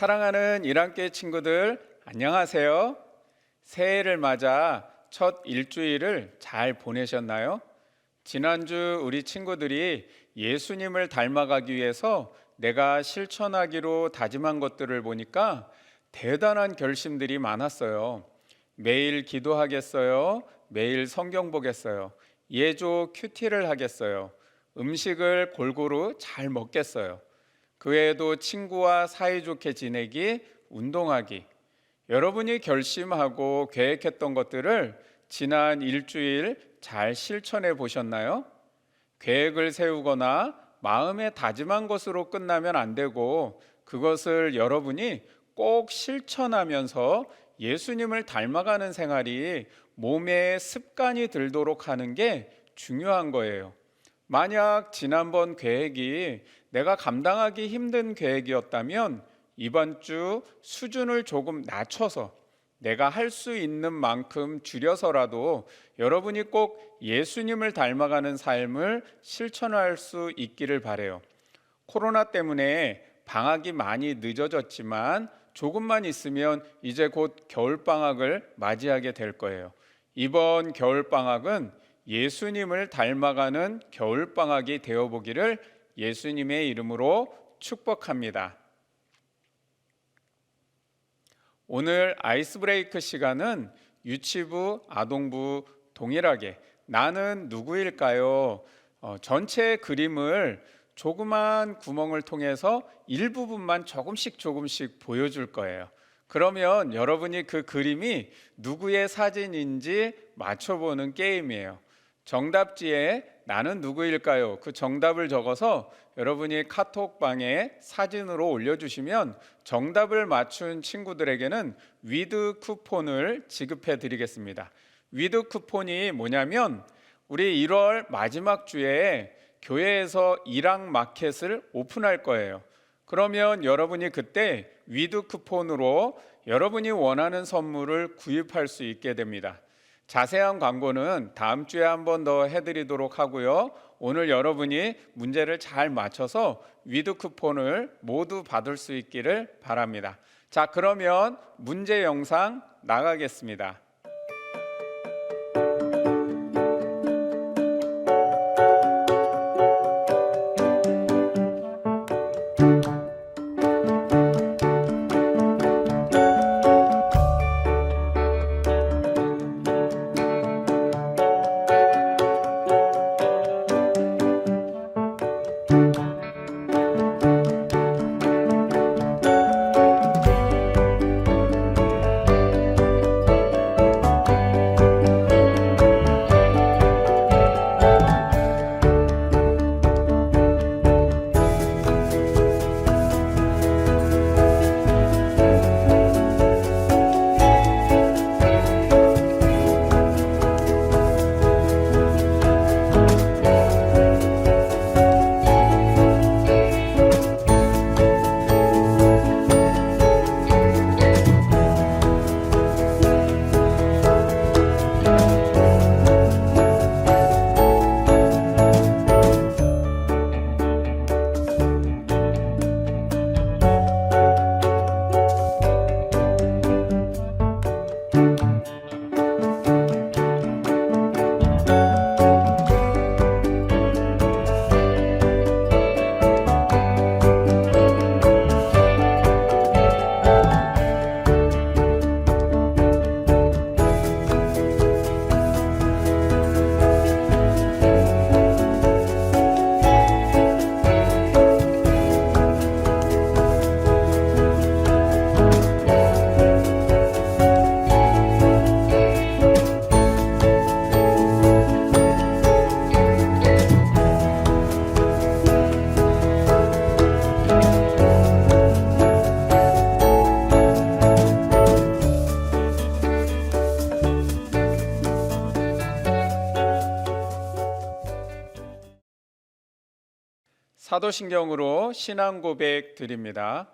사랑하는 1학기 친구들, 안녕하세요. 새해를 맞아 첫 일주일을 잘 보내셨나요? 지난주 우리 친구들이 예수님을 닮아가기 위해서 내가 실천하기로 다짐한 것들을 보니까 대단한 결심들이 많았어요. 매일 기도하겠어요. 매일 성경 보겠어요. 예조 큐티를 하겠어요. 음식을 골고루 잘 먹겠어요. 그 외에도 친구와 사이좋게 지내기, 운동하기. 여러분이 결심하고 계획했던 것들을 지난 일주일 잘 실천해 보셨나요? 계획을 세우거나 마음에 다짐한 것으로 끝나면 안 되고 그것을 여러분이 꼭 실천하면서 예수님을 닮아가는 생활이 몸에 습관이 들도록 하는 게 중요한 거예요. 만약 지난번 계획이 내가 감당하기 힘든 계획이었다면 이번 주 수준을 조금 낮춰서 내가 할 수 있는 만큼 줄여서라도 여러분이 꼭 예수님을 닮아가는 삶을 실천할 수 있기를 바라요. 코로나 때문에 방학이 많이 늦어졌지만 조금만 있으면 이제 곧 겨울방학을 맞이하게 될 거예요. 이번 겨울방학은 예수님을 닮아가는 겨울방학이 되어보기를 예수님의 이름으로 축복합니다. 오늘 아이스 브레이크 시간은 유치부, 아동부 동일하게 나는 누구일까요? 전체 그림을 조그만 구멍을 통해서 일부분만 조금씩 보여줄 거예요. 그러면 여러분이 그 그림이 누구의 사진인지 맞춰보는 게임이에요. 정답지에 나는 누구일까요? 그 정답을 적어서 여러분이 카톡방에 사진으로 올려주시면 정답을 맞춘 친구들에게는 위드 쿠폰을 지급해 드리겠습니다. 위드 쿠폰이 뭐냐면 우리 1월 마지막 주에 교회에서 1학 마켓을 오픈할 거예요. 그러면 여러분이 그때 위드 쿠폰으로 여러분이 원하는 선물을 구입할 수 있게 됩니다. 자세한 광고는 다음 주에 한 번 더 해드리도록 하고요. 오늘 여러분이 문제를 잘 맞춰서 위드 쿠폰을 모두 받을 수 있기를 바랍니다. 자, 그러면 문제 영상 나가겠습니다. 사도신경으로 신앙 고백 드립니다.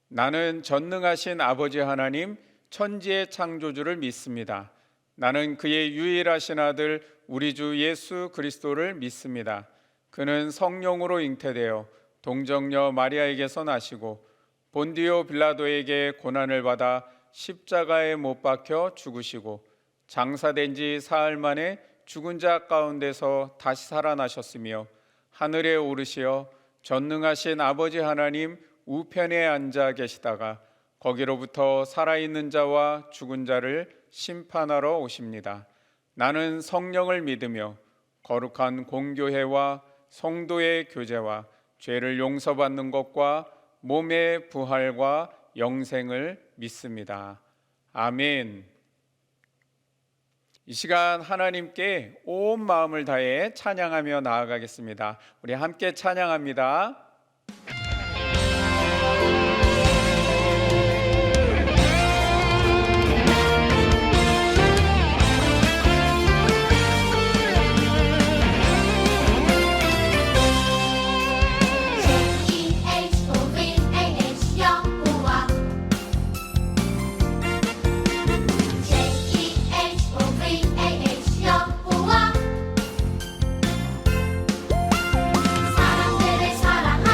나는 전능하신 아버지 하나님 천지의 창조주를 믿습니다. 나는 그의 유일하신 아들 우리 주 예수 그리스도를 믿습니다. 그는 성령으로 잉태되어 동정녀 마리아에게서 나시고 본디오 빌라도에게 고난을 받아 십자가에 못 박혀 죽으시고 장사된 지 사흘 만에 죽은 자 가운데서 다시 살아나셨으며 하늘에 오르시어 전능하신 아버지 하나님 우편에 앉아 계시다가 거기로부터 살아있는 자와 죽은 자를 심판하러 오십니다. 나는 성령을 믿으며 거룩한 공교회와 성도의 교제와 죄를 용서받는 것과 몸의 부활과 영생을 믿습니다. 아멘. 이 시간 하나님께 온 마음을 다해 찬양하며 나아가겠습니다. 우리 함께 찬양합니다. 사랑들을 사랑하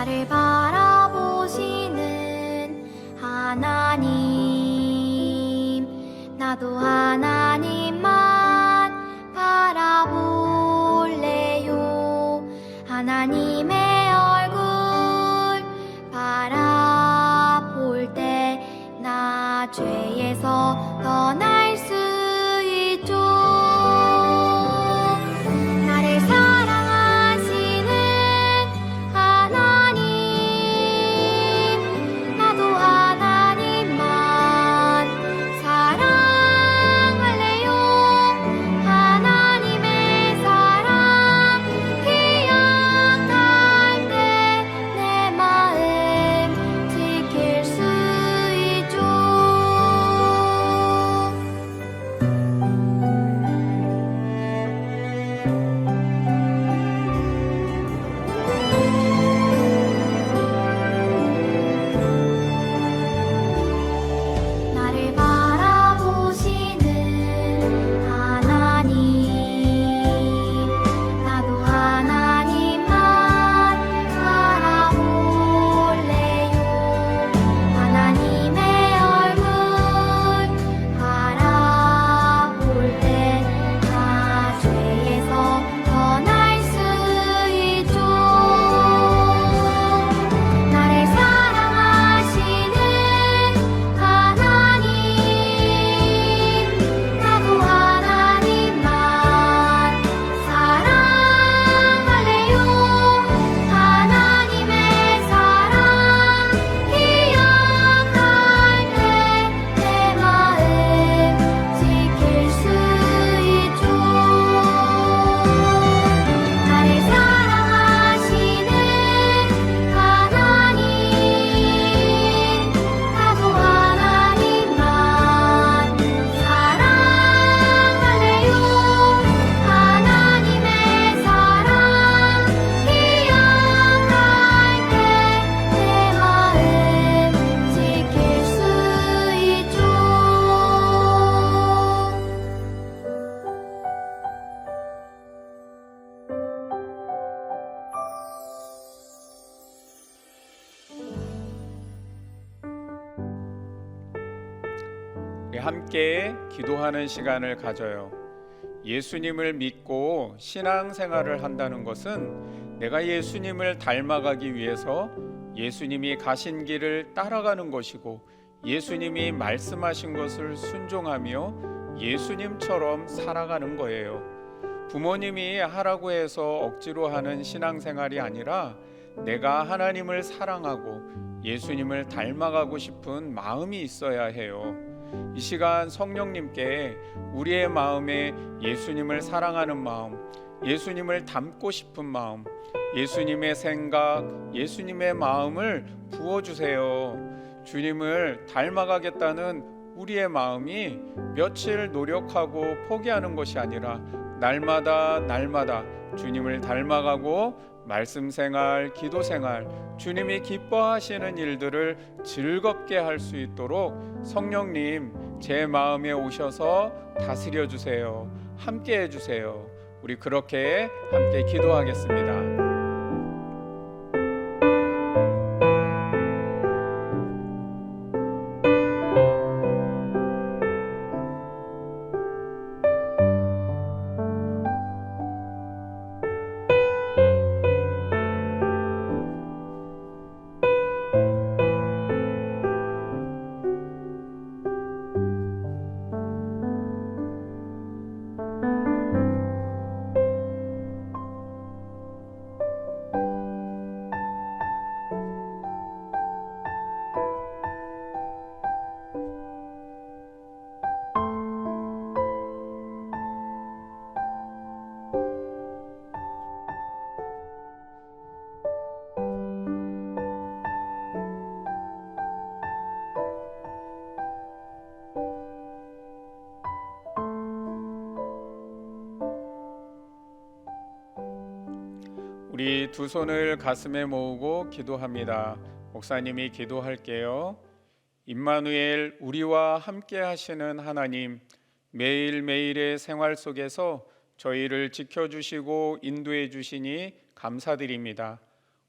나를 바라보시는 하나님, 나도 하나님만 바라볼래요. 하나님의 얼굴 바라볼 때 나 죄에서 떠날 수 있죠. 나를 사랑하시는 하나님, 나도 하나님만 사랑할래요. 하나님의 사랑 기억할 때 내 마음 지킬 수 있죠. 나를 바라보시는 하나님, 나도 하나님만 바라볼래요. 하나님의 얼굴 바라볼 때 나 죄에서 떠날 수 있죠. 나를 사랑하시는 하나님, 나도 하나님만 사랑할래요. 하나님의 사랑 기억할 때 내 마음 지킬 수 있죠. 나를 사랑하시는 하나님, 나도 하나님만 사랑할래요. 하나님의 사랑 기억할 때 내 마음 지킬 수 있죠. 우리 함께 기도하는 시간을 가져요. 예수님을 믿고 신앙생활을 한다는 것은 내가 예수님을 닮아가기 위해서 예수님이 가신 길을 따라가는 것이고, 예수님이 말씀하신 것을 순종하며 예수님처럼 살아가는 거예요. 부모님이 하라고 해서 억지로 하는 신앙생활이 아니라 내가 하나님을 사랑하고 예수님을 닮아가고 싶은 마음이 있어야 해요. 이 시간 성령님께 우리의 마음에 예수님을 사랑하는 마음, 예수님을 닮고 싶은 마음, 예수님의 생각, 예수님의 마음을 부어주세요. 주님을 닮아가겠다는 우리의 마음이 며칠 노력하고 포기하는 것이 아니라 날마다 주님을 닮아가고 말씀 생활, 기도 생활, 주님이 기뻐하시는 일들을 즐겁게 할 수 있도록 성령님 제 마음에 오셔서 다스려 주세요. 함께 해주세요. 우리 그렇게 함께 기도하겠습니다. 우리 두 손을 가슴에 모으고 기도합니다. 목사님이 기도할게요. 임마누엘, 우리와 함께 하시는 하나님, 매일매일의 생활 속에서 저희를 지켜주시고 인도해 주시니 감사드립니다.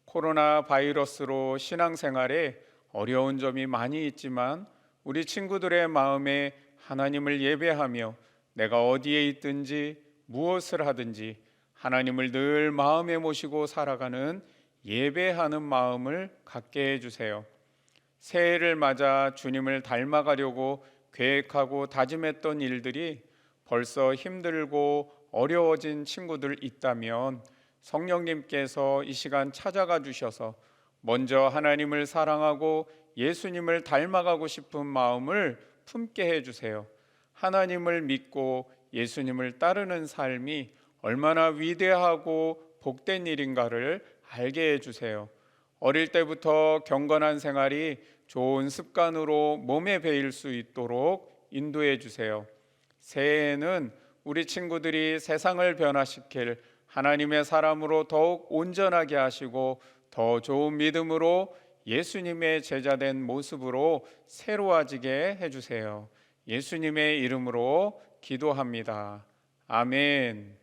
코로나 바이러스로 신앙생활에 어려운 점이 많이 있지만 우리 친구들의 마음에 하나님을 예배하며 내가 어디에 있든지 무엇을 하든지 하나님을 늘 마음에 모시고 살아가는 예배하는 마음을 갖게 해주세요. 새해를 맞아 주님을 닮아가려고 계획하고 다짐했던 일들이 벌써 힘들고 어려워진 친구들 있다면 성령님께서 이 시간 찾아가 주셔서 먼저 하나님을 사랑하고 예수님을 닮아가고 싶은 마음을 품게 해주세요. 하나님을 믿고 예수님을 따르는 삶이 얼마나 위대하고 복된 일인가를 알게 해주세요. 어릴 때부터 경건한 생활이 좋은 습관으로 몸에 배일 수 있도록 인도해 주세요. 새해에는 우리 친구들이 세상을 변화시킬 하나님의 사람으로 더욱 온전하게 하시고 더 좋은 믿음으로 예수님의 제자된 모습으로 새로워지게 해주세요. 예수님의 이름으로 기도합니다. 아멘.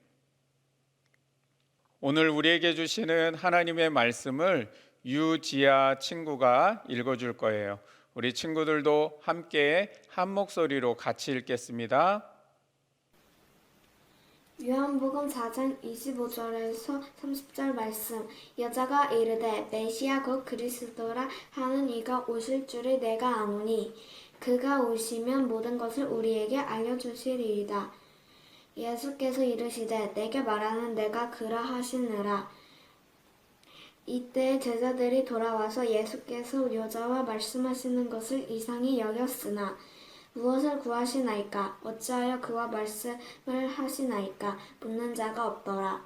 오늘 우리에게 주시는 하나님의 말씀을 유지아 친구가 읽어줄 거예요. 우리 친구들도 함께 한 목소리로 같이 읽겠습니다. 요한복음 4장 25절에서 30절 말씀. 여자가 이르되 메시아 곧 그리스도라 하는 이가 오실 줄을 내가 아노니 그가 오시면 모든 것을 우리에게 알려주시리이다. 예수께서 이르시되 내게 말하는 내가 그라 하시느라. 이때 제자들이 돌아와서 예수께서 여자와 말씀하시는 것을 이상히 여겼으나 무엇을 구하시나이까? 어찌하여 그와 말씀을 하시나이까? 묻는 자가 없더라.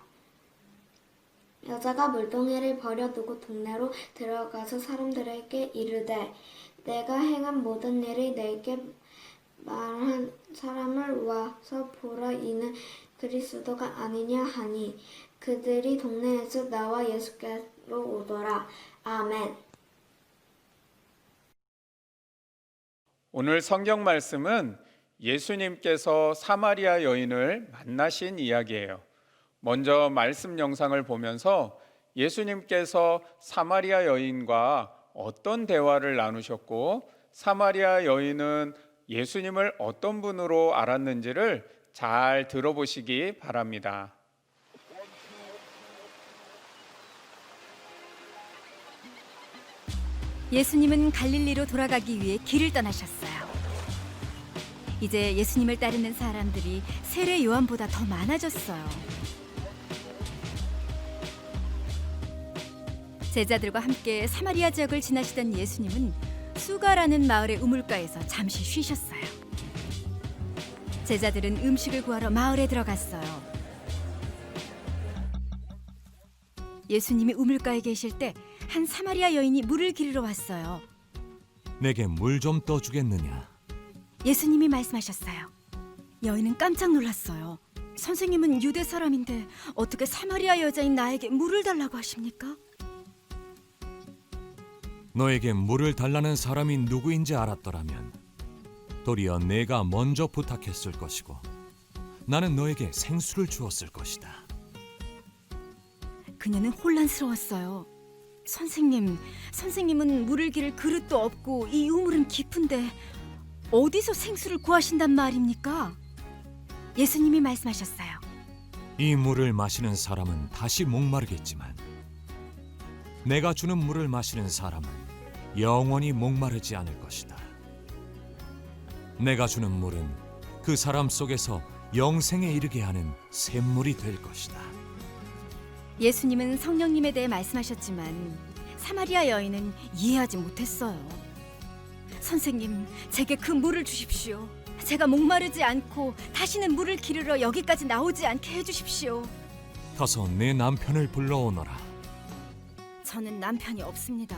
여자가 물동이를 버려두고 동네로 들어가서 사람들에게 이르되 내가 행한 모든 일을 내게 말한 사람을 와서 보라. 이는 그리스도가 아니냐 하니 그들이 동네에서 나와 예수께로 오더라. 아멘. 오늘 성경 말씀은 예수님께서 사마리아 여인을 만나신 이야기예요. 먼저 말씀 영상을 보면서 예수님께서 사마리아 여인과 어떤 대화를 나누셨고 사마리아 여인은 예수님을 어떤 분으로 알았는지를 잘 들어보시기 바랍니다. 예수님은 갈릴리로 돌아가기 위해 길을 떠나셨어요. 이제 예수님을 따르는 사람들이 세례 요한보다 더 많아졌어요. 제자들과 함께 사마리아 지역을 지나시던 예수님은 수가라는 마을의 우물가에서 잠시 쉬셨어요. 제자들은 음식을 구하러 마을에 들어갔어요. 예수님이 우물가에 계실 때 한 사마리아 여인이 물을 기르러 왔어요. 내게 물 좀 떠주겠느냐? 예수님이 말씀하셨어요. 여인은 깜짝 놀랐어요. 선생님은 유대 사람인데 어떻게 사마리아 여자인 나에게 물을 달라고 하십니까? 너에게 물을 달라는 사람이 누구인지 알았더라면 도리어 내가 먼저 부탁했을 것이고 나는 너에게 생수를 주었을 것이다. 그녀는 혼란스러웠어요. 선생님은 물을 기를 그릇도 없고 이 우물은 깊은데 어디서 생수를 구하신단 말입니까? 예수님이 말씀하셨어요. 이 물을 마시는 사람은 다시 목마르겠지만 내가 주는 물을 마시는 사람은 영원히 목마르지 않을 것이다. 내가 주는 물은 그 사람 속에서 영생에 이르게 하는 샘물이 될 것이다. 예수님은 성령님에 대해 말씀하셨지만 사마리아 여인은 이해하지 못했어요. 선생님, 제게 그 물을 주십시오. 제가 목마르지 않고 다시는 물을 기르러 여기까지 나오지 않게 해주십시오. 가서 내 남편을 불러오너라. 저는 남편이 없습니다.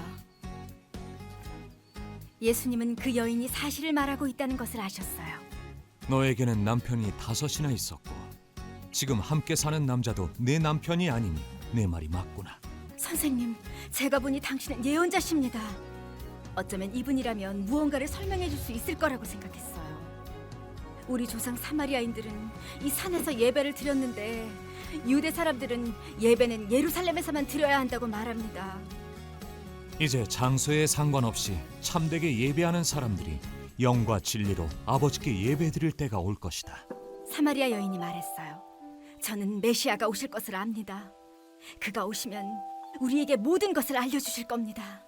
예수님은 그 여인이 사실을 말하고 있다는 것을 아셨어요. 너에게는 남편이 5이나 있었고 지금 함께 사는 남자도 내 남편이 아니니 내 말이 맞구나. 선생님, 제가 보니 당신은 예언자십니다. 어쩌면 이분이라면 무언가를 설명해 줄 수 있을 거라고 생각했어요. 우리 조상 사마리아인들은 이 산에서 예배를 드렸는데 유대 사람들은 예배는 예루살렘에서만 드려야 한다고 말합니다. 이제 장소에 상관없이 참되게 예배하는 사람들이 영과 진리로 아버지께 예배드릴 때가 올 것이다. 사마리아 여인이 말했어요. 저는 메시아가 오실 것을 압니다. 그가 오시면 우리에게 모든 것을 알려주실 겁니다.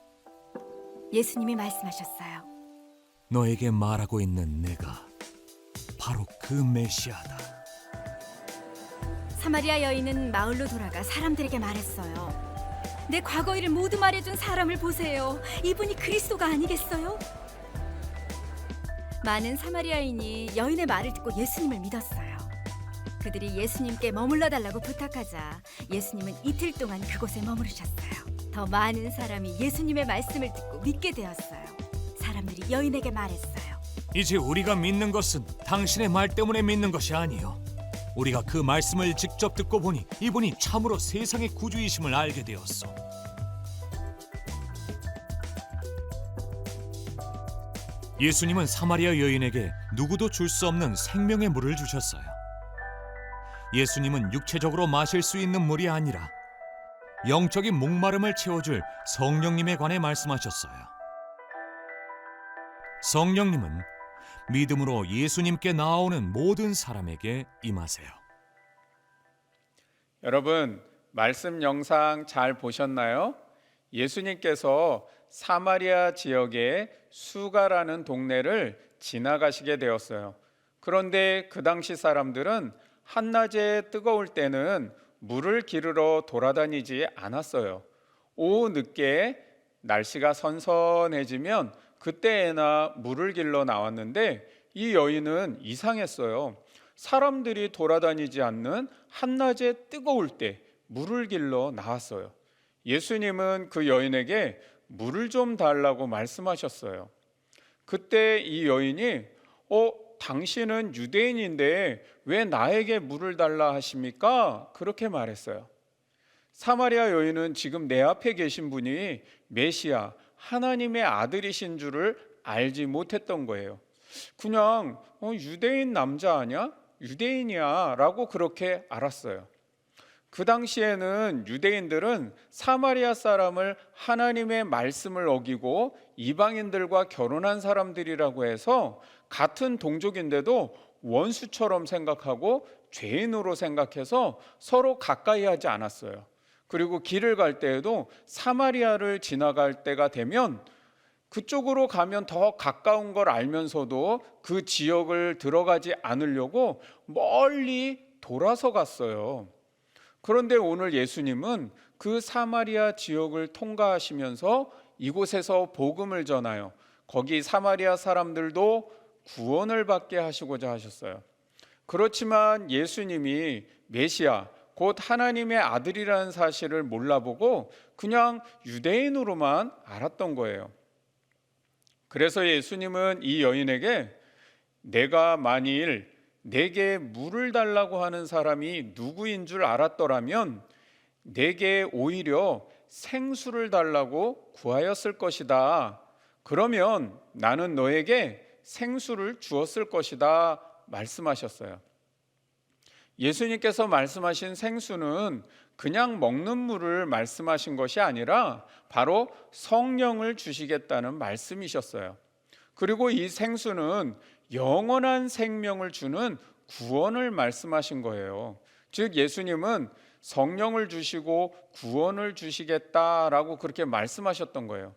예수님이 말씀하셨어요. 너에게 말하고 있는 내가 바로 그 메시아다. 사마리아 여인은 마을로 돌아가 사람들에게 말했어요. 내 과거 일을 모두 말해준 사람을 보세요. 이분이 그리스도가 아니겠어요? 많은 사마리아인이 여인의 말을 듣고 예수님을 믿었어요. 그들이 예수님께 머물러 달라고 부탁하자 예수님은 이틀 동안 그곳에 머무르셨어요. 더 많은 사람이 예수님의 말씀을 듣고 믿게 되었어요. 사람들이 여인에게 말했어요. 이제 우리가 믿는 것은 당신의 말 때문에 믿는 것이 아니요, 우리가 그 말씀을 직접 듣고 보니 이분이 참으로 세상의 구주이심을 알게 되었소. 예수님은 사마리아 여인에게 누구도 줄 수 없는 생명의 물을 주셨어요. 예수님은 육체적으로 마실 수 있는 물이 아니라 영적인 목마름을 채워줄 성령님에 관해 말씀하셨어요. 성령님은 믿음으로 예수님께 나아오는 모든 사람에게 임하세요. 여러분, 말씀 영상 잘 보셨나요? 예수님께서 사마리아 지역의 수가라는 동네를 지나가시게 되었어요. 그런데 그 당시 사람들은 한낮에 뜨거울 때는 물을 기르러 돌아다니지 않았어요. 오후 늦게 날씨가 선선해지면 그때에나 물을 길러 나왔는데 이 여인은 이상했어요. 사람들이 돌아다니지 않는 한낮에 뜨거울 때 물을 길러 나왔어요. 예수님은 그 여인에게 물을 좀 달라고 말씀하셨어요. 그때 이 여인이 당신은 유대인인데 왜 나에게 물을 달라 하십니까? 그렇게 말했어요. 사마리아 여인은 지금 내 앞에 계신 분이 메시아, 하나님의 아들이신 줄을 알지 못했던 거예요. 그냥 유대인 남자 아니야? 유대인이야 라고 그렇게 알았어요. 그 당시에는 유대인들은 사마리아 사람을 하나님의 말씀을 어기고 이방인들과 결혼한 사람들이라고 해서 같은 동족인데도 원수처럼 생각하고 죄인으로 생각해서 서로 가까이 하지 않았어요. 그리고 길을 갈 때에도 사마리아를 지나갈 때가 되면 그쪽으로 가면 더 가까운 걸 알면서도 그 지역을 들어가지 않으려고 멀리 돌아서 갔어요. 그런데 오늘 예수님은 그 사마리아 지역을 통과하시면서 이곳에서 복음을 전하여 거기 사마리아 사람들도 구원을 받게 하시고자 하셨어요. 그렇지만 예수님이 메시아, 곧 하나님의 아들이라는 사실을 몰라보고 그냥 유대인으로만 알았던 거예요. 그래서 예수님은 이 여인에게 내가 만일 내게 물을 달라고 하는 사람이 누구인 줄 알았더라면 내게 오히려 생수를 달라고 구하였을 것이다. 그러면 나는 너에게 생수를 주었을 것이다 말씀하셨어요. 예수님께서 말씀하신 생수는 그냥 먹는 물을 말씀하신 것이 아니라 바로 성령을 주시겠다는 말씀이셨어요. 그리고 이 생수는 영원한 생명을 주는 구원을 말씀하신 거예요. 즉 예수님은 성령을 주시고 구원을 주시겠다라고 그렇게 말씀하셨던 거예요.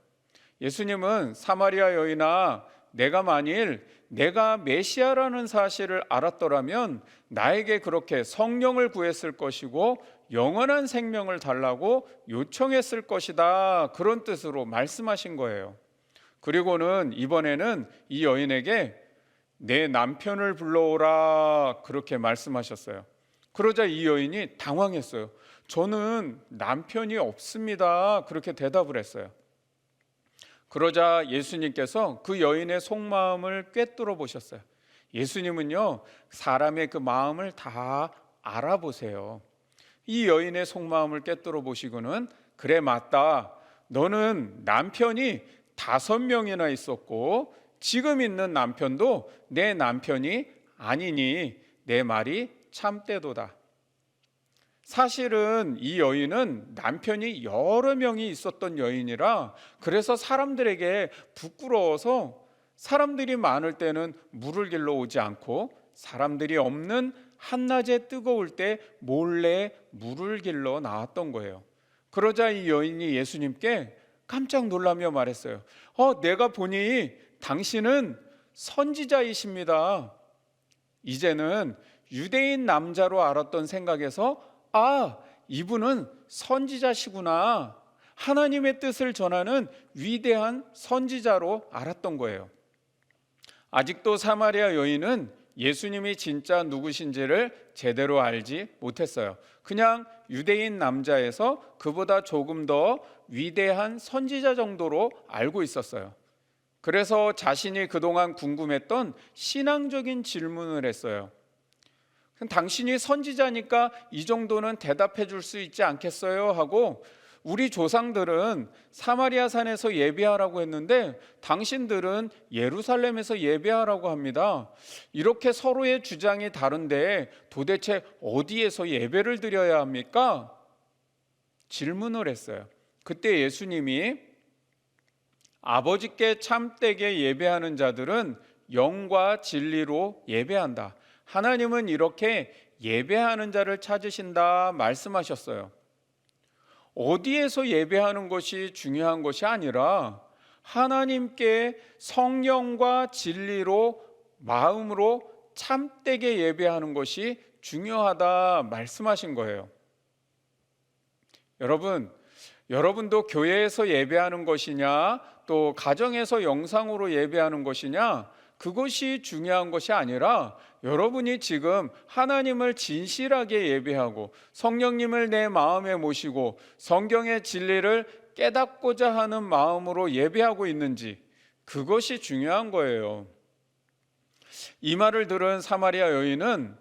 예수님은 사마리아 여인아, 내가 만일 내가 메시아라는 사실을 알았더라면 나에게 그렇게 성령을 구했을 것이고 영원한 생명을 달라고 요청했을 것이다, 그런 뜻으로 말씀하신 거예요. 그리고는 이번에는 이 여인에게 내 남편을 불러오라 그렇게 말씀하셨어요. 그러자 이 여인이 당황했어요. 저는 남편이 없습니다 그렇게 대답을 했어요. 그러자 예수님께서 그 여인의 속마음을 꿰뚫어 보셨어요. 예수님은요, 사람의 그 마음을 다 알아보세요. 이 여인의 속마음을 꿰뚫어 보시고는 그래 맞다, 너는 남편이 5명이나 있었고 지금 있는 남편도 내 남편이 아니니 내 말이 참되도다. 사실은 이 여인은 남편이 여러 명이 있었던 여인이라 그래서 사람들에게 부끄러워서 사람들이 많을 때는 물을 길러 오지 않고 사람들이 없는 한낮에 뜨거울 때 몰래 물을 길러 나왔던 거예요. 그러자 이 여인이 예수님께 깜짝 놀라며 말했어요. 내가 보니 당신은 선지자이십니다. 이제는 유대인 남자로 알았던 생각에서 이분은 선지자시구나, 하나님의 뜻을 전하는 위대한 선지자로 알았던 거예요. 아직도 사마리아 여인은 예수님이 진짜 누구신지를 제대로 알지 못했어요. 그냥 유대인 남자에서 그보다 조금 더 위대한 선지자 정도로 알고 있었어요. 그래서 자신이 그동안 궁금했던 신앙적인 질문을 했어요. 당신이 선지자니까 이 정도는 대답해 줄 수 있지 않겠어요? 하고, 우리 조상들은 사마리아 산에서 예배하라고 했는데 당신들은 예루살렘에서 예배하라고 합니다. 이렇게 서로의 주장이 다른데 도대체 어디에서 예배를 드려야 합니까? 질문을 했어요. 그때 예수님이 아버지께 참되게 예배하는 자들은 영과 진리로 예배한다. 하나님은 이렇게 예배하는 자를 찾으신다 말씀하셨어요. 어디에서 예배하는 것이 중요한 것이 아니라 하나님께 성령과 진리로 마음으로 참되게 예배하는 것이 중요하다 말씀하신 거예요. 여러분도 교회에서 예배하는 것이냐, 또 가정에서 영상으로 예배하는 것이냐, 그것이 중요한 것이 아니라 여러분이 지금 하나님을 진실하게 예배하고 성령님을 내 마음에 모시고 성경의 진리를 깨닫고자 하는 마음으로 예배하고 있는지, 그것이 중요한 거예요. 이 말을 들은 사마리아 여인은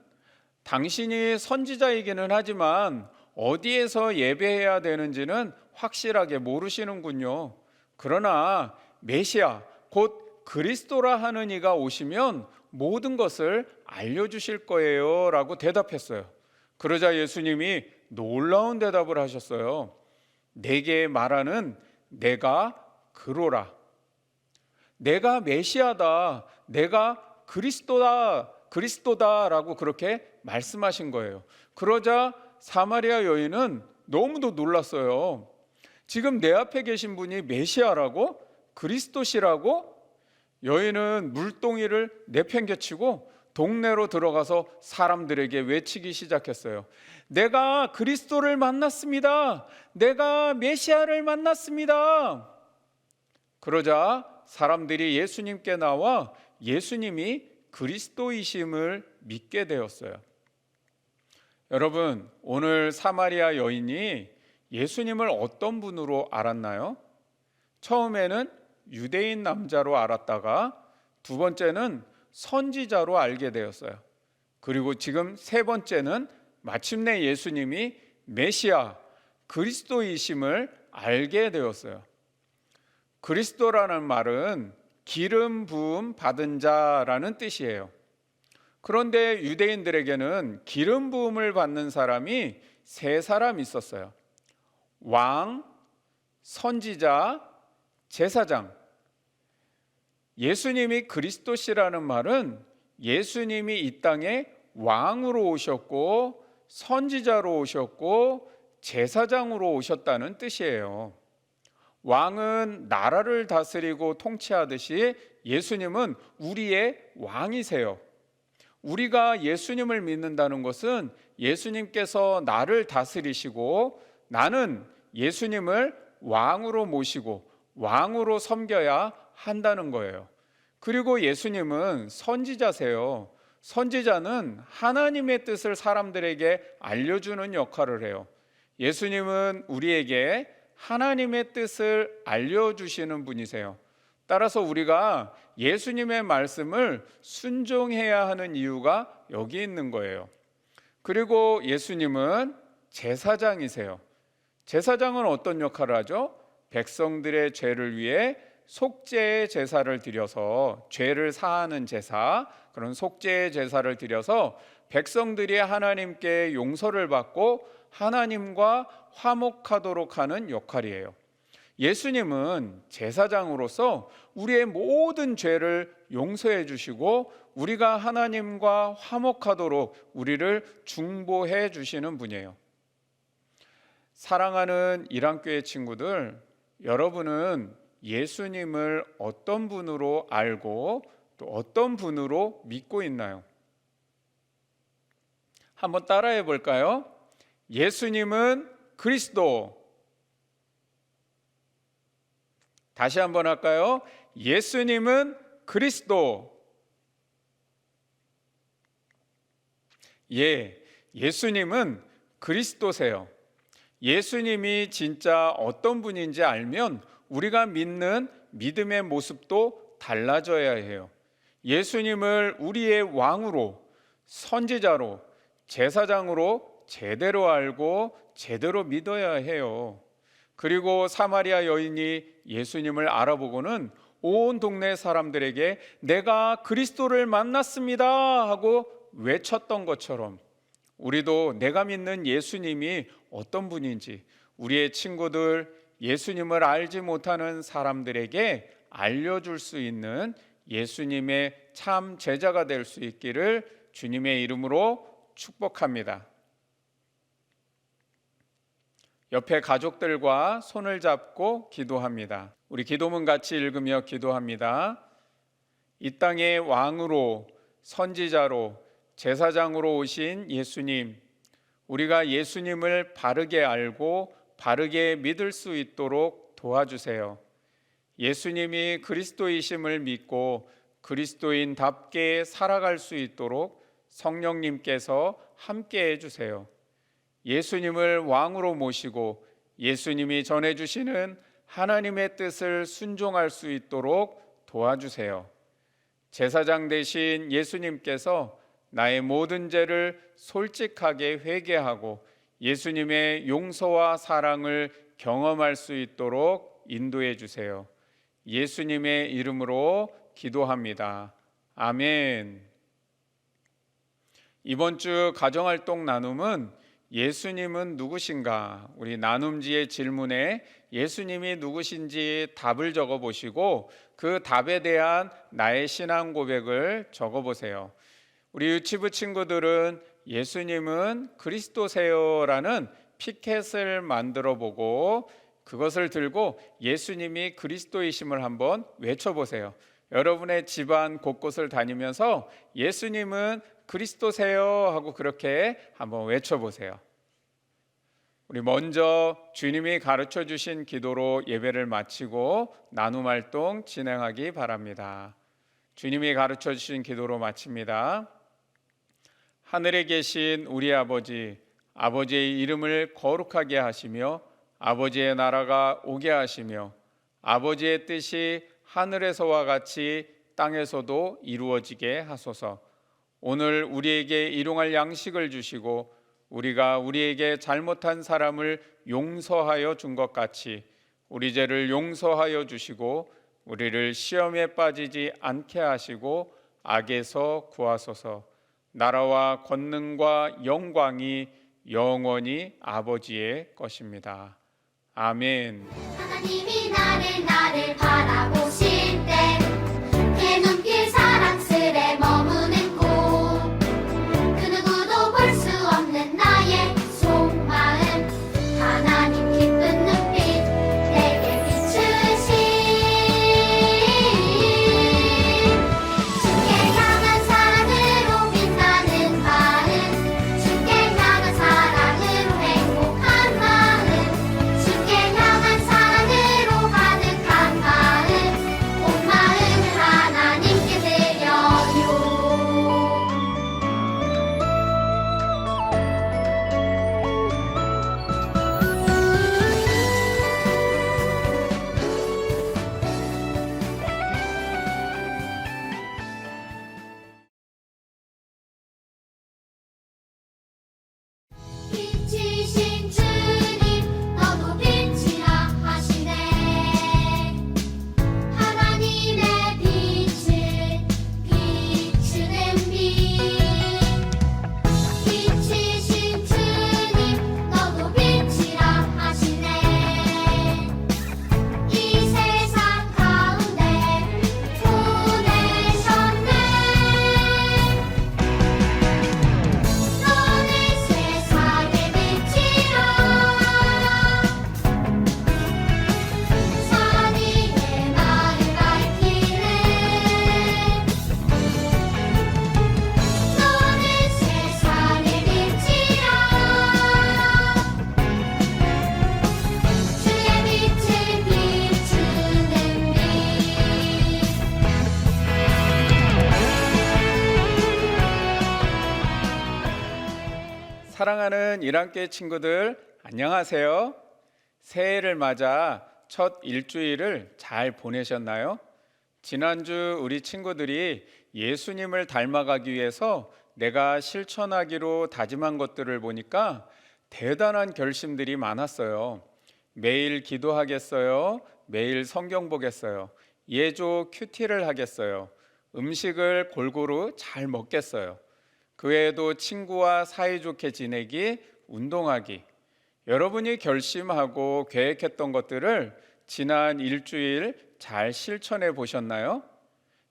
당신이 선지자이기는 하지만 어디에서 예배해야 되는지는 확실하게 모르시는군요. 그러나 메시아, 곧 그리스도라 하는 이가 오시면 모든 것을 알려주실 거예요 라고 대답했어요. 그러자 예수님이 놀라운 대답을 하셨어요. 내게 말하는 내가 그로라. 내가 메시아다, 내가 그리스도다 라고 그렇게 말씀하신 거예요. 그러자 사마리아 여인은 너무도 놀랐어요. 지금 내 앞에 계신 분이 메시아라고? 그리스도시라고? 여인은 물동이를 내팽개치고 동네로 들어가서 사람들에게 외치기 시작했어요. 내가 그리스도를 만났습니다. 내가 메시아를 만났습니다. 그러자 사람들이 예수님께 나와 예수님이 그리스도이심을 믿게 되었어요. 여러분, 오늘 사마리아 여인이 예수님을 어떤 분으로 알았나요? 처음에는 유대인 남자로 알았다가 두 번째는 선지자로 알게 되었어요. 그리고 지금 세 번째는 마침내 예수님이 메시아, 그리스도이심을 알게 되었어요. 그리스도라는 말은 기름 부음 받은 자라는 뜻이에요. 그런데 유대인들에게는 기름 부음을 받는 사람이 세 사람 있었어요. 왕, 선지자, 제사장. 예수님이 그리스도시라는 말은 예수님이 이 땅에 왕으로 오셨고 선지자로 오셨고 제사장으로 오셨다는 뜻이에요. 왕은 나라를 다스리고 통치하듯이 예수님은 우리의 왕이세요. 우리가 예수님을 믿는다는 것은 예수님께서 나를 다스리시고 나는 예수님을 왕으로 모시고 왕으로 섬겨야 한다는 거예요. 그리고 예수님은 선지자세요. 선지자는 하나님의 뜻을 사람들에게 알려주는 역할을 해요. 예수님은 우리에게 하나님의 뜻을 알려주시는 분이세요. 따라서 우리가 예수님의 말씀을 순종해야 하는 이유가 여기 있는 거예요. 그리고 예수님은 제사장이세요. 제사장은 어떤 역할을 하죠? 백성들의 죄를 위해 속죄의 제사를 드려서 죄를 사하는 제사, 그런 속죄의 제사를 드려서 백성들이 하나님께 용서를 받고 하나님과 화목하도록 하는 역할이에요. 예수님은 제사장으로서 우리의 모든 죄를 용서해 주시고 우리가 하나님과 화목하도록 우리를 중보해 주시는 분이에요. 사랑하는 일안교회 친구들, 여러분은 예수님을 어떤 분으로 알고 또 어떤 분으로 믿고 있나요? 한번 따라해 볼까요? 예수님은 그리스도. 다시 한번 할까요? 예수님은 그리스도. 예, 예수님은 그리스도세요. 예수님이 진짜 어떤 분인지 알면 우리가 믿는 믿음의 모습도 달라져야 해요. 예수님을 우리의 왕으로, 선지자로, 제사장으로 제대로 알고 제대로 믿어야 해요. 그리고 사마리아 여인이 예수님을 알아보고는 온 동네 사람들에게 내가 그리스도를 만났습니다 하고 외쳤던 것처럼 우리도 내가 믿는 예수님이 어떤 분인지 우리의 친구들, 예수님을 알지 못하는 사람들에게 알려줄 수 있는 예수님의 참 제자가 될 수 있기를 주님의 이름으로 축복합니다. 옆에 가족들과 손을 잡고 기도합니다. 우리 기도문 같이 읽으며 기도합니다. 이 땅의 왕으로, 선지자로, 제사장으로 오신 예수님, 우리가 예수님을 바르게 알고 바르게 믿을 수 있도록 도와주세요. 예수님이 그리스도이심을 믿고 그리스도인답게 살아갈 수 있도록 성령님께서 함께 해주세요. 예수님을 왕으로 모시고 예수님이 전해주시는 하나님의 뜻을 순종할 수 있도록 도와주세요. 제사장 되신 예수님께서 나의 모든 죄를 솔직하게 회개하고 예수님의 용서와 사랑을 경험할 수 있도록 인도해 주세요. 예수님의 이름으로 기도합니다. 아멘. 이번 주 가정활동 나눔은 예수님은 누구신가? 우리 나눔지의 질문에 예수님이 누구신지 답을 적어 보시고 그 답에 대한 나의 신앙 고백을 적어 보세요. 우리 유치부 친구들은 예수님은 그리스도세요라는 피켓을 만들어 보고 그것을 들고 예수님이 그리스도이심을 한번 외쳐보세요. 여러분의 집안 곳곳을 다니면서 예수님은 그리스도세요 하고 그렇게 한번 외쳐보세요. 우리 먼저 주님이 가르쳐 주신 기도로 예배를 마치고 나눔 활동 진행하기 바랍니다. 주님이 가르쳐 주신 기도로 마칩니다. 하늘에 계신 우리 아버지, 아버지의 이름을 거룩하게 하시며 아버지의 나라가 오게 하시며 아버지의 뜻이 하늘에서와 같이 땅에서도 이루어지게 하소서. 오늘 우리에게 일용할 양식을 주시고 우리가 우리에게 잘못한 사람을 용서하여 준 것 같이 우리 죄를 용서하여 주시고 우리를 시험에 빠지지 않게 하시고 악에서 구하소서. 나라와 권능과 영광이 영원히 아버지의 것입니다. 아멘. 하나님이 나를 바라보실 때 내 눈길 사랑스레 머무는 곳 그 누구도 볼 수 없는 나의 속마음 하나님 기쁜 눈빛 내게 비추신 주께 향한 사랑으로 빛나는 마음 주께 향한 사랑으로 행복한 마음 주께 향한 사랑으로 가득한 마음 사랑하는 1학기 친구들, 안녕하세요. 새해를 맞아 첫 일주일을 잘 보내셨나요? 지난주 우리 친구들이 예수님을 닮아가기 위해서 내가 실천하기로 다짐한 것들을 보니까 대단한 결심들이 많았어요. 매일 기도하겠어요. 매일 성경 보겠어요. 예조 큐티를 하겠어요. 음식을 골고루 잘 먹겠어요. 그 외에도 친구와 사이좋게 지내기, 운동하기. 여러분이 결심하고 계획했던 것들을 지난 일주일 잘 실천해 보셨나요?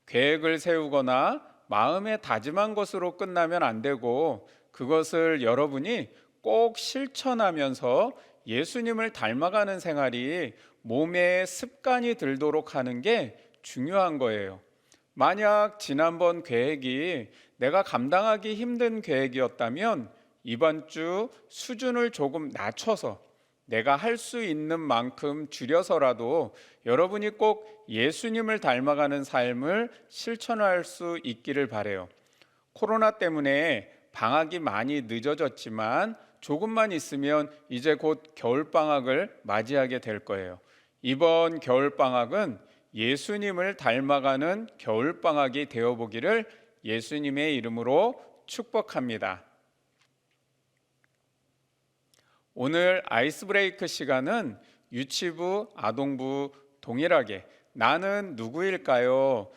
계획을 세우거나 마음에 다짐한 것으로 끝나면 안 되고 그것을 여러분이 꼭 실천하면서 예수님을 닮아가는 생활이 몸에 습관이 들도록 하는 게 중요한 거예요. 만약 지난번 계획이 내가 감당하기 힘든 계획이었다면 이번 주 수준을 조금 낮춰서 내가 할 수 있는 만큼 줄여서라도 여러분이 꼭 예수님을 닮아가는 삶을 실천할 수 있기를 바라요. 코로나 때문에 방학이 많이 늦어졌지만 조금만 있으면 이제 곧 겨울방학을 맞이하게 될 거예요. 이번 겨울방학은 예수님을 닮아가는 겨울방학이 되어보기를 예수님의 이름으로 축복합니다. 오늘 아이스 브레이크 시간은 유치부, 아동부 동일하게 나는 누구일까요?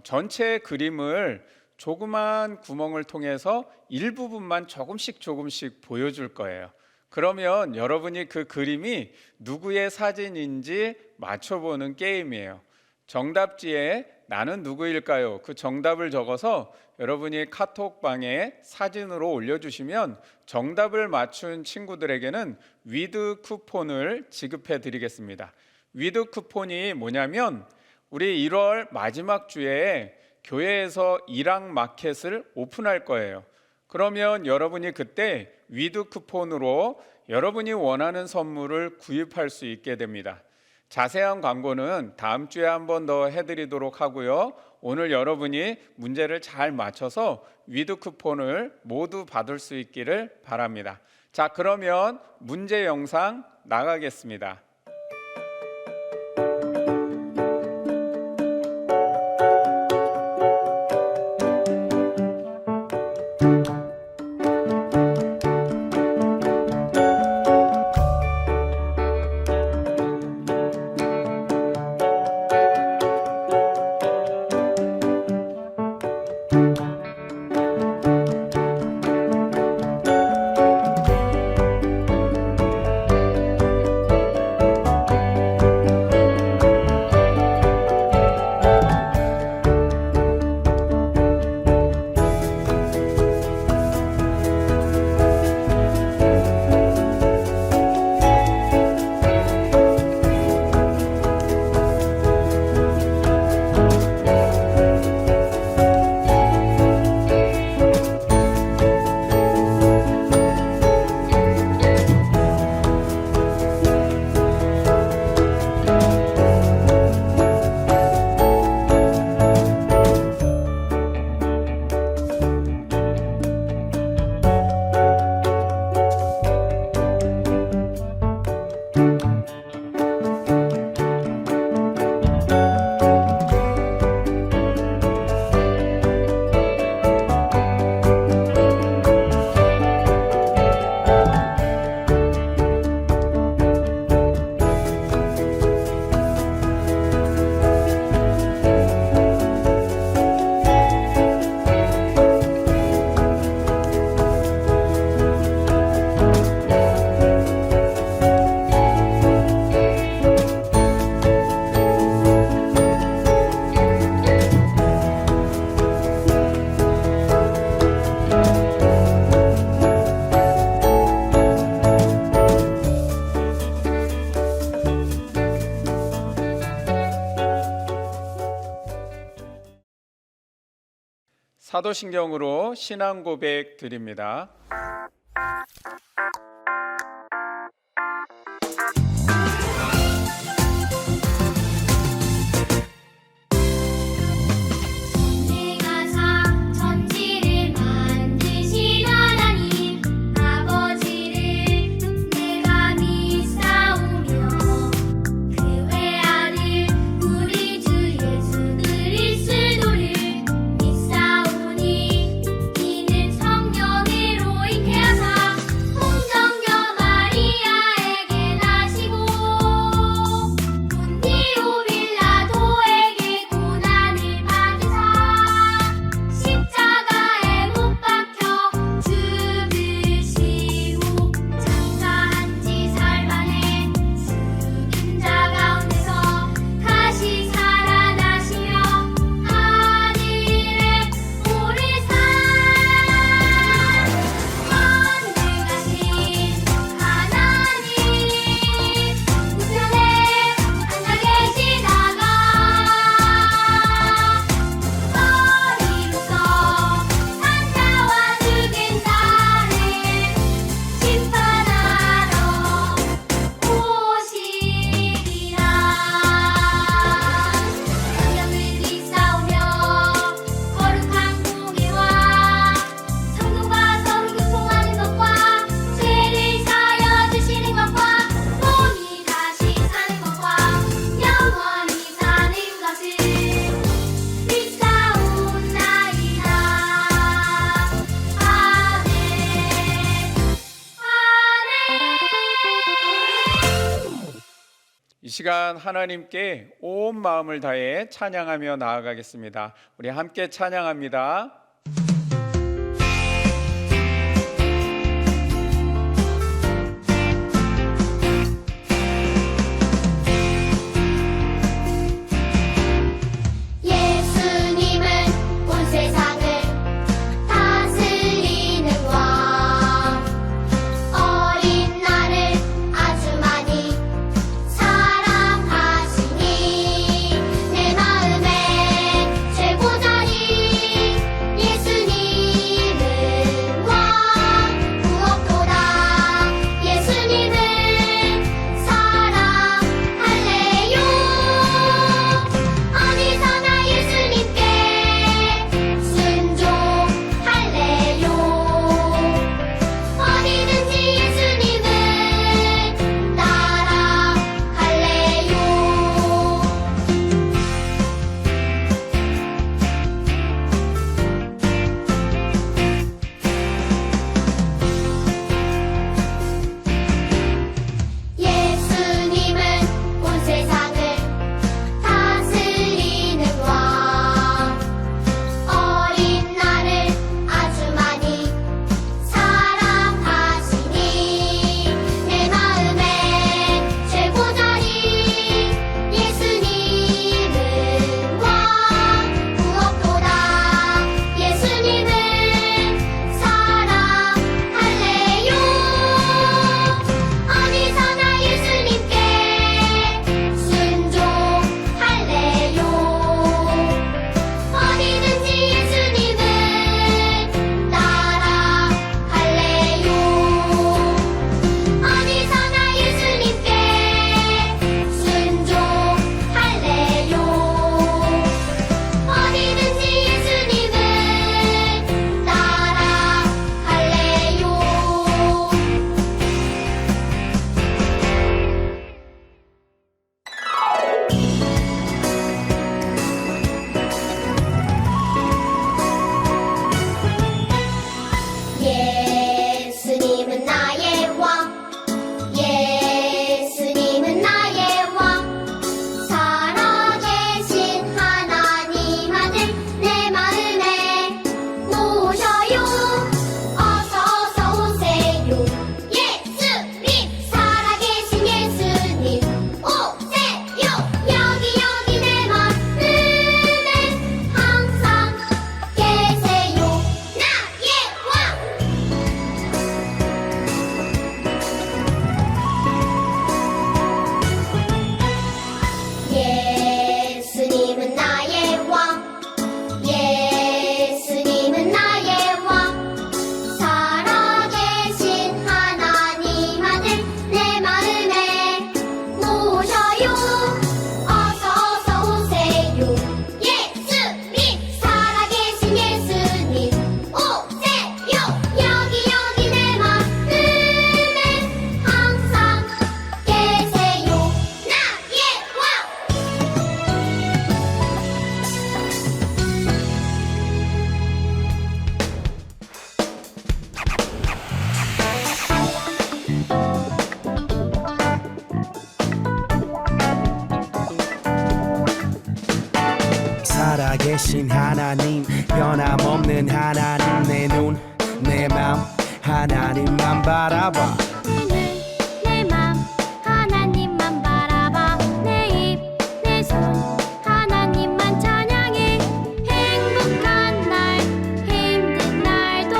전체 그림을 조그만 구멍을 통해서 일부분만 조금씩 보여줄 거예요. 그러면 여러분이 그 그림이 누구의 사진인지 맞춰보는 게임이에요. 정답지에 나는 누구일까요? 그 정답을 적어서 여러분이 카톡방에 사진으로 올려주시면 정답을 맞춘 친구들에게는 위드 쿠폰을 지급해 드리겠습니다. 위드 쿠폰이 뭐냐면 우리 1월 마지막 주에 교회에서 1학 마켓을 오픈할 거예요. 그러면 여러분이 그때 위드 쿠폰으로 여러분이 원하는 선물을 구입할 수 있게 됩니다. 자세한 광고는 다음 주에 한 번 더 해드리도록 하고요. 오늘 여러분이 문제를 잘 맞춰서 위드 쿠폰을 모두 받을 수 있기를 바랍니다. 자, 그러면 문제 영상 나가겠습니다. 사도신경으로 신앙 고백 드립니다. 내가 천지를 만드신 하나님 아버지 시간 하나님께 온 마음을 다해 찬양하며 나아가겠습니다. 우리 함께 찬양합니다. 예수님은 온 세상을 다스리는 왕 어린 나를 아주 많이 사랑하시니 내 마음의 최고자리 예수님은 왕 무엇보다 예수님을 사랑할래요 어디서나 예수님께 순종할래요 어디든지 예수님을 따라갈래요 예수님은 온 세상을 다스리는 왕 어린 나를 아주 많이 사랑하시니 내 마음의 최고자리 예수님은 왕 무엇보다 예수님을 사랑할래요 어디서나 예수님께 순종할래요 어디든지 예수님을 따라갈래요 어디서나 예수님께 순종할래요 어디든지 예수님을 따라갈래요 예수님은 나의 왕 예수님은 나의 왕 살아계신 하나님 아들 내 마음에 모셔요 어서 오세요 예수님 살아계신 예수님 오세요 여기 내 마음에 항상 계세요 나의 왕 예수님은 나의 왕 예수님은 나의 왕 살아계신 하나님 아들 내 마음에 모셔요 어서 오세요 예수님 살아계신 예수님 오세요 여기 내 마음에 항상 계세요 나의 왕 살아계신 하나님 변함없는 하나님 내 눈 내 맘 하나님만 바라봐 내 맘 하나님만 바라봐 내 입 내 손 하나님만 찬양해 행복한 날 힘든 날도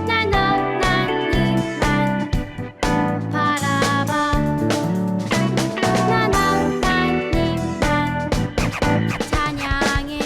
난 하나님만 바라봐 난 하나님만 찬양해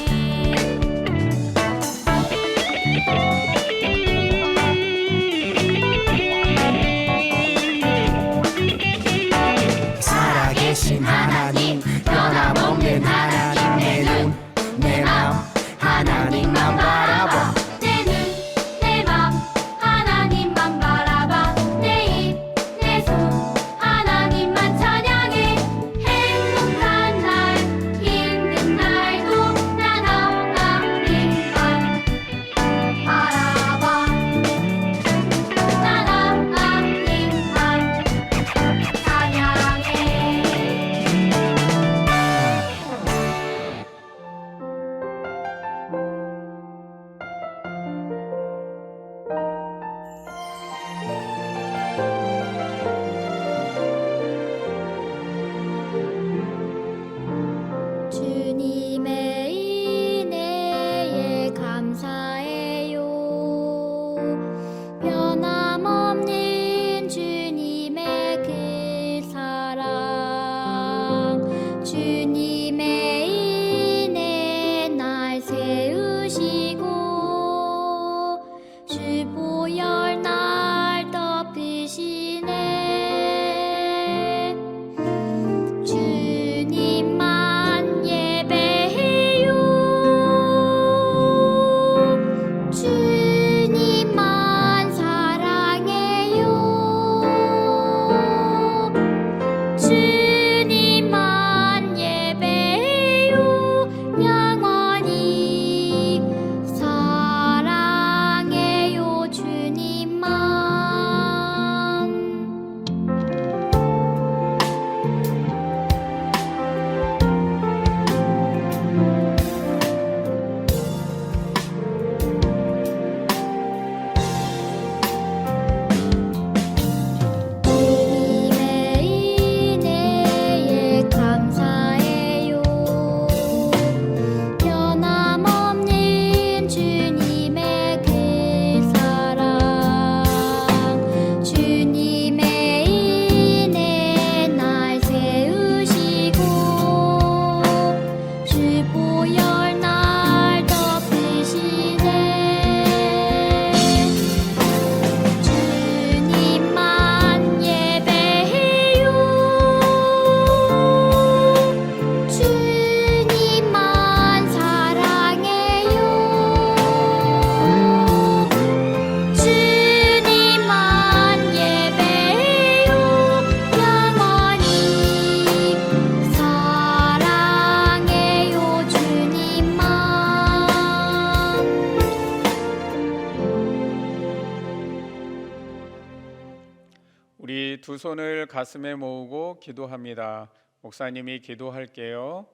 두 손을 가슴에 모으고 기도합니다. 목사님이 기도할게요.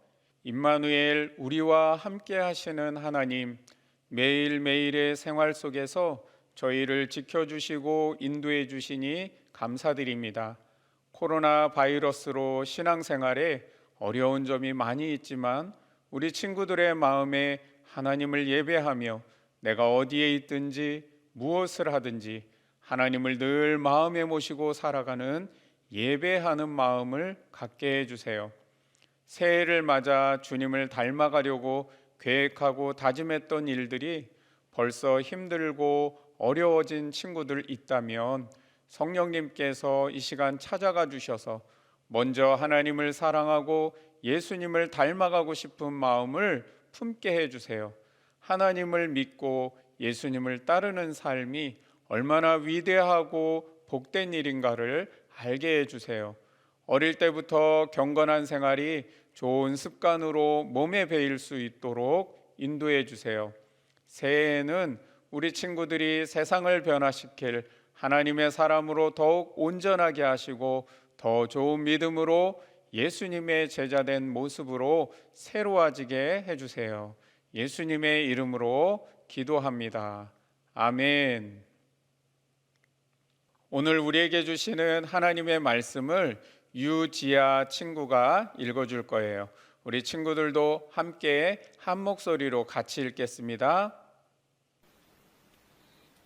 임마누엘, 우리와 함께 하시는 하나님, 매일매일의 생활 속에서 저희를 지켜주시고 인도해 주시니 감사드립니다. 코로나 바이러스로 신앙생활에 어려운 점이 많이 있지만 우리 친구들의 마음에 하나님을 예배하며 내가 어디에 있든지 무엇을 하든지 하나님을 늘 마음에 모시고 살아가는 예배하는 마음을 갖게 해주세요. 새해를 맞아 주님을 닮아가려고 계획하고 다짐했던 일들이 벌써 힘들고 어려워진 친구들 있다면 성령님께서 이 시간 찾아가 주셔서 먼저 하나님을 사랑하고 예수님을 닮아가고 싶은 마음을 품게 해주세요. 하나님을 믿고 예수님을 따르는 삶이 얼마나 위대하고 복된 일인가를 알게 해주세요. 어릴 때부터 경건한 생활이 좋은 습관으로 몸에 배일 수 있도록 인도해 주세요. 새해에는 우리 친구들이 세상을 변화시킬 하나님의 사람으로 더욱 온전하게 하시고 더 좋은 믿음으로 예수님의 제자된 모습으로 새로워지게 해주세요. 예수님의 이름으로 기도합니다. 아멘. 오늘 우리에게 주시는 하나님의 말씀을 유지아 친구가 읽어줄 거예요. 우리 친구들도 함께 한 목소리로 같이 읽겠습니다.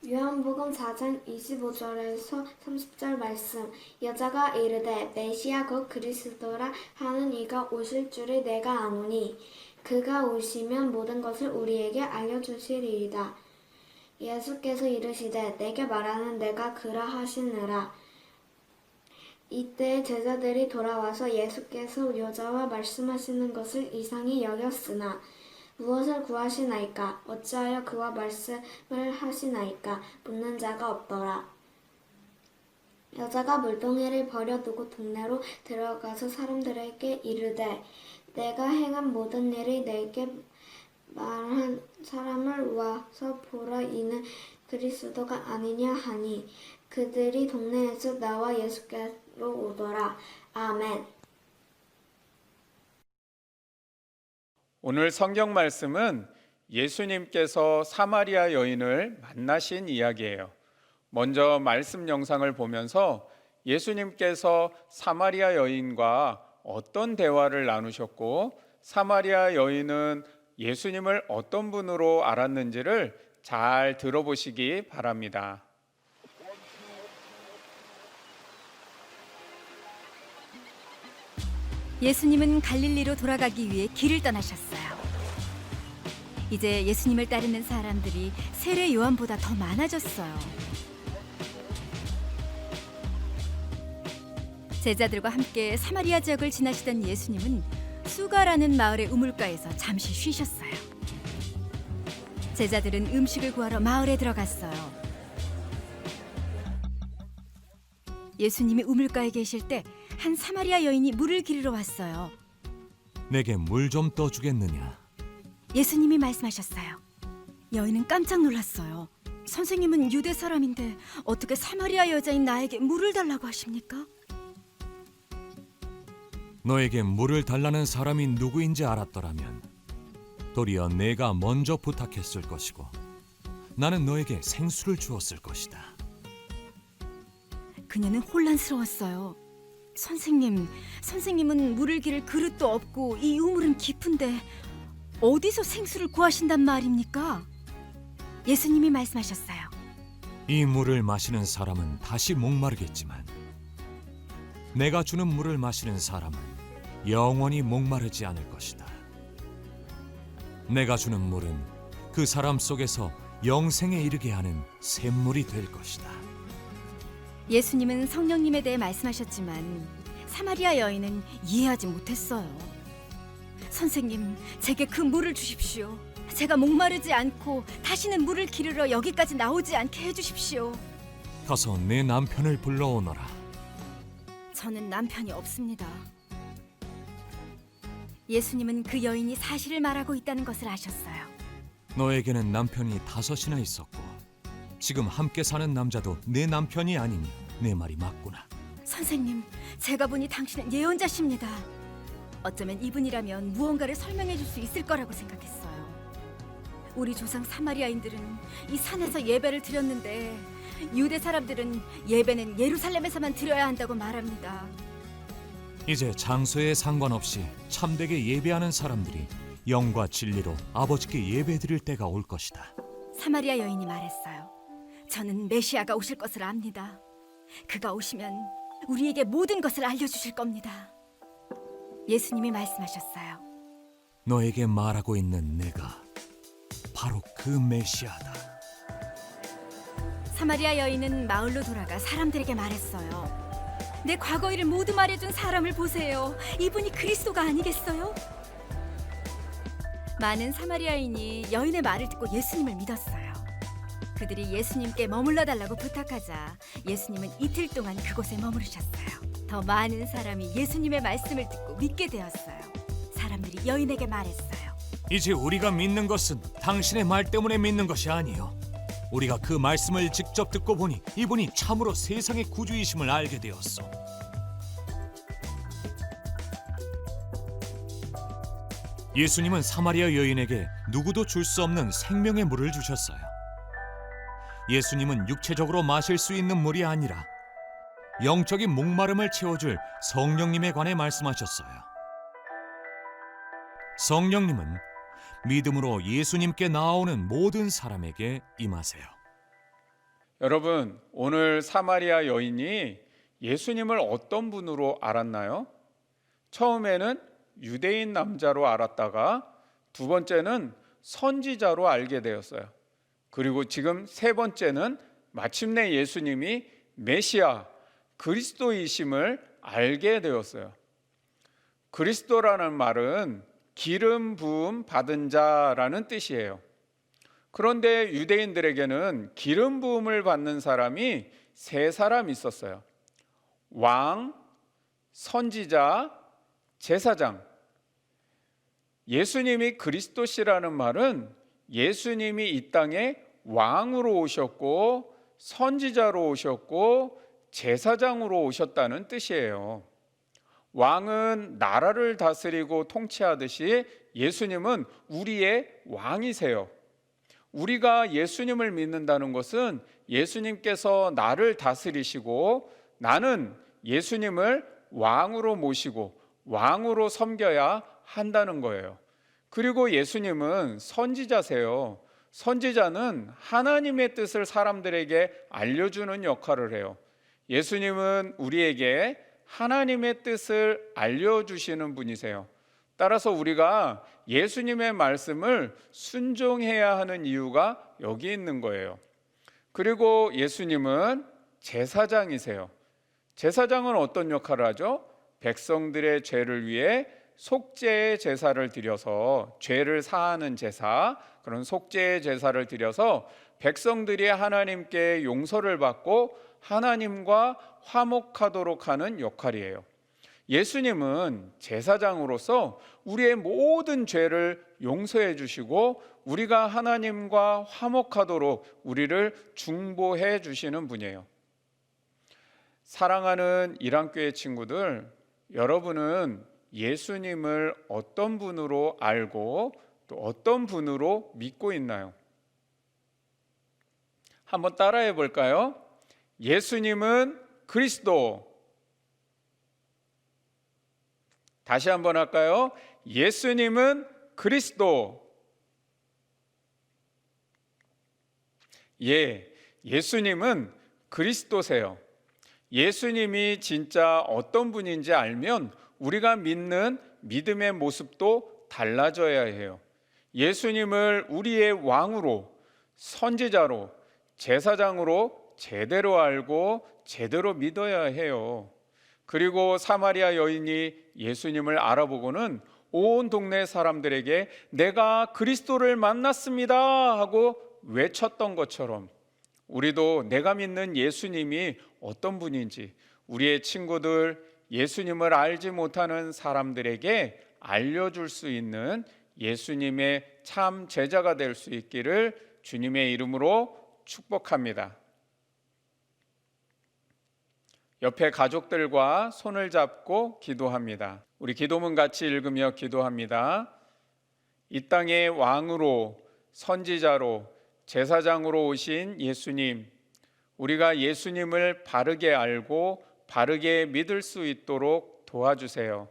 요한복음 4장 25절에서 30절 말씀. 여자가 이르되 메시아 곧 그리스도라 하는 이가 오실 줄을 내가 아노니 그가 오시면 모든 것을 우리에게 알려주시리이다. 예수께서 이르시되 내게 말하는 내가 그라 하시느라. 이때 제자들이 돌아와서 예수께서 여자와 말씀하시는 것을 이상히 여겼으나 무엇을 구하시나이까? 어찌하여 그와 말씀을 하시나이까? 묻는 자가 없더라. 여자가 물동이를 버려두고 동네로 들어가서 사람들에게 이르되 내가 행한 모든 일을 내게 말한 사람을 와서 보라. 이는 그리스도가 아니냐 하니 그들이 동네에서 나와 예수께로 오더라. 아멘. 오늘 성경 말씀은 예수님께서 사마리아 여인을 만나신 이야기예요. 먼저 말씀 영상을 보면서 예수님께서 사마리아 여인과 어떤 대화를 나누셨고 사마리아 여인은 예수님을 어떤 분으로 알았는지를 잘 들어보시기 바랍니다. 예수님은 갈릴리로 돌아가기 위해 길을 떠나셨어요. 이제 예수님을 따르는 사람들이 세례 요한보다 더 많아졌어요. 제자들과 함께 사마리아 지역을 지나시던 예수님은 수가라는 마을의 우물가에서 잠시 쉬셨어요. 제자들은 음식을 구하러 마을에 들어갔어요. 예수님이 우물가에 계실 때 한 사마리아 여인이 물을 기르러 왔어요. 내게 물 좀 떠주겠느냐? 예수님이 말씀하셨어요. 여인은 깜짝 놀랐어요. 선생님은 유대 사람인데 어떻게 사마리아 여자인 나에게 물을 달라고 하십니까? 너에게 물을 달라는 사람이 누구인지 알았더라면 도리어 내가 먼저 부탁했을 것이고 나는 너에게 생수를 주었을 것이다. 그녀는 혼란스러웠어요. 선생님은 물을 기를 그릇도 없고 이 우물은 깊은데 어디서 생수를 구하신단 말입니까? 예수님이 말씀하셨어요. 이 물을 마시는 사람은 다시 목마르겠지만 내가 주는 물을 마시는 사람은 영원히 목마르지 않을 것이다. 내가 주는 물은 그 사람 속에서 영생에 이르게 하는 샘물이 될 것이다. 예수님은 성령님에 대해 말씀하셨지만 사마리아 여인은 이해하지 못했어요. 선생님, 제게 그 물을 주십시오. 제가 목마르지 않고 다시는 물을 기르러 여기까지 나오지 않게 해주십시오. 가서 내 남편을 불러오너라. 저는 남편이 없습니다. 예수님은 그 여인이 사실을 말하고 있다는 것을 아셨어요. 너에게는 남편이 5이나 있었고 지금 함께 사는 남자도 내 남편이 아니니 내 말이 맞구나. 선생님, 제가 보니 당신은 예언자십니다. 어쩌면 이분이라면 무언가를 설명해 줄 수 있을 거라고 생각했어요. 우리 조상 사마리아인들은 이 산에서 예배를 드렸는데 유대 사람들은 예배는 예루살렘에서만 드려야 한다고 말합니다. 이제 장소에 상관없이 참되게 예배하는 사람들이 영과 진리로 아버지께 예배드릴 때가 올 것이다. 사마리아 여인이 말했어요. 저는 메시아가 오실 것을 압니다. 그가 오시면 우리에게 모든 것을 알려주실 겁니다. 예수님이 말씀하셨어요. 너에게 말하고 있는 내가 바로 그 메시아다. 사마리아 여인은 마을로 돌아가 사람들에게 말했어요. 내 과거 일을 모두 말해준 사람을 보세요. 이분이 그리스도가 아니겠어요? 많은 사마리아인이 여인의 말을 듣고 예수님을 믿었어요. 그들이 예수님께 머물러 달라고 부탁하자 예수님은 이틀 동안 그곳에 머무르셨어요. 더 많은 사람이 예수님의 말씀을 듣고 믿게 되었어요. 사람들이 여인에게 말했어요. 이제 우리가 믿는 것은 당신의 말 때문에 믿는 것이 아니요, 우리가 그 말씀을 직접 듣고 보니 이분이 참으로 세상의 구주이심을 알게 되었소. 예수님은 사마리아 여인에게 누구도 줄 수 없는 생명의 물을 주셨어요. 예수님은 육체적으로 마실 수 있는 물이 아니라 영적인 목마름을 채워줄 성령님에 관해 말씀하셨어요. 성령님은 믿음으로 예수님께 나아오는 모든 사람에게 임하세요. 여러분, 오늘 사마리아 여인이 예수님을 어떤 분으로 알았나요? 처음에는 유대인 남자로 알았다가 두 번째는 선지자로 알게 되었어요. 그리고 지금 세 번째는 마침내 예수님이 메시아, 그리스도이심을 알게 되었어요. 그리스도라는 말은 기름 부음 받은 자라는 뜻이에요. 그런데 유대인들에게는 기름 부음을 받는 사람이 세 사람 있었어요. 왕, 선지자, 제사장. 예수님이 그리스도시라는 말은 예수님이 이 땅에 왕으로 오셨고 선지자로 오셨고 제사장으로 오셨다는 뜻이에요. 왕은 나라를 다스리고 통치하듯이 예수님은 우리의 왕이세요. 우리가 예수님을 믿는다는 것은 예수님께서 나를 다스리시고 나는 예수님을 왕으로 모시고 왕으로 섬겨야 한다는 거예요. 그리고 예수님은 선지자세요. 선지자는 하나님의 뜻을 사람들에게 알려주는 역할을 해요. 예수님은 우리에게 하나님의 뜻을 알려주시는 분이세요. 따라서 우리가 예수님의 말씀을 순종해야 하는 이유가 여기 있는 거예요. 그리고 예수님은 제사장이세요. 제사장은 어떤 역할을 하죠? 백성들의 죄를 위해 속죄의 제사를 드려서 죄를 사하는 제사, 그런 속죄의 제사를 드려서 백성들이 하나님께 용서를 받고 하나님과 화목하도록 하는 역할이에요. 예수님은 제사장으로서 우리의 모든 죄를 용서해 주시고 우리가 하나님과 화목하도록 우리를 중보해 주시는 분이에요. 사랑하는 이랑교회 친구들, 여러분은 예수님을 어떤 분으로 알고 또 어떤 분으로 믿고 있나요? 한번 따라해 볼까요? 예수님은 그리스도. 다시 한번 할까요? 예수님은 그리스도. 예, 예수님은 그리스도세요. 예수님이 진짜 어떤 분인지 알면 우리가 믿는 믿음의 모습도 달라져야 해요. 예수님을 우리의 왕으로, 선지자로, 제사장으로 제대로 알고 제대로 믿어야 해요. 그리고 사마리아 여인이 예수님을 알아보고는 온 동네 사람들에게 내가 그리스도를 만났습니다 하고 외쳤던 것처럼 우리도 내가 믿는 예수님이 어떤 분인지 우리의 친구들, 예수님을 알지 못하는 사람들에게 알려줄 수 있는 예수님의 참 제자가 될 수 있기를 주님의 이름으로 축복합니다. 옆에 가족들과 손을 잡고 기도합니다. 우리 기도문 같이 읽으며 기도합니다. 이 땅의 왕으로, 선지자로, 제사장으로 오신 예수님, 우리가 예수님을 바르게 알고 바르게 믿을 수 있도록 도와주세요.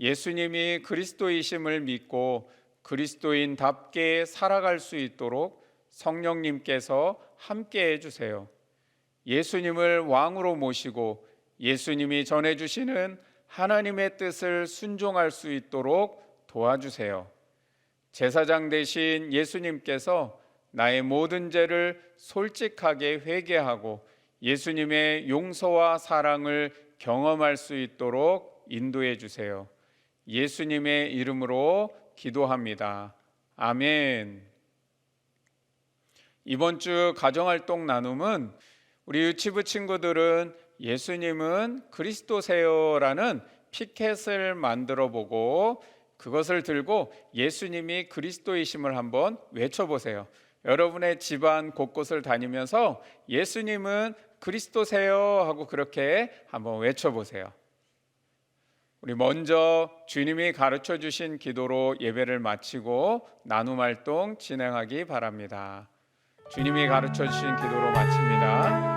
예수님이 그리스도이심을 믿고 그리스도인답게 살아갈 수 있도록 성령님께서 함께 해주세요. 예수님을 왕으로 모시고 예수님이 전해주시는 하나님의 뜻을 순종할 수 있도록 도와주세요. 제사장 되신 예수님께서 나의 모든 죄를 솔직하게 회개하고 예수님의 용서와 사랑을 경험할 수 있도록 인도해 주세요. 예수님의 이름으로 기도합니다. 아멘. 이번 주 가정활동 나눔은 우리 유치부 친구들은 예수님은 그리스도세요라는 피켓을 만들어 보고 그것을 들고 예수님이 그리스도이심을 한번 외쳐보세요. 여러분의 집안 곳곳을 다니면서 예수님은 그리스도세요 하고 그렇게 한번 외쳐보세요. 우리 먼저 주님이 가르쳐 주신 기도로 예배를 마치고 나눔 활동 진행하기 바랍니다. 주님이 가르쳐 주신 기도로 마칩니다.